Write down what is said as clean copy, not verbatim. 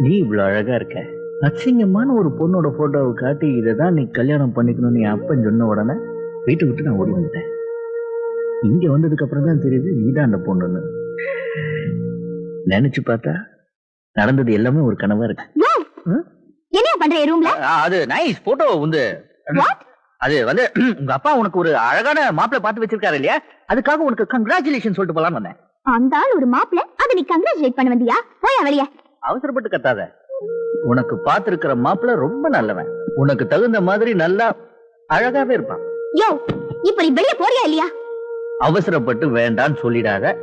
நீ இவ்வளவு அழகா இருக்க. அசிங்கமான ஒரு பொண்ணோட போட்டோவை காட்டி இதைதான் நீ கல்யாணம் பண்ணிக்கணும்னு என் அப்பன் சொன்ன உடனே வீட்டை விட்டு நான் ஓடி வந்துட்டேன். இங்க வந்ததுக்கு அப்புறம் தான் தெரியுது நீதான் அந்த பொண்ணுன்னு. நினைச்சு பார்த்தா நடந்தது எல்லாமே ஒரு கனவா இருக்கு. என்ன பண்ற ரூம்ல? அது நைஸ் போட்டோ வந்து அது வந்து உங்க அப்பா உனக்கு ஒரு அழகான மாப்பிள்ளை பார்த்து வச்சிருக்காரு இல்லையா, அதுக்காக உனக்கு கங்க்ராச்சுலேஷன் சொல்லிட்டு போலான்னு வந்தேன். அந்த ஆள் ஒரு மாப்பிள்ளை, அதை நீ கங்க்ராச்சுலேட் பண்ண வந்தியா? போயா வெளிய. அவசரப்பட்டு கத்தாத. உனக்கு பார்த்திருக்கிற மாப்பிள்ளை ரொம்ப நல்லவன், உனக்கு தகுந்த மாதிரி நல்லா அழகாவே இருப்பான். யோ, இப்ப நீ வெளிய போறியா இல்லையா? அவசரப்பட்டு வேண்டான்னு சொல்லிடாத.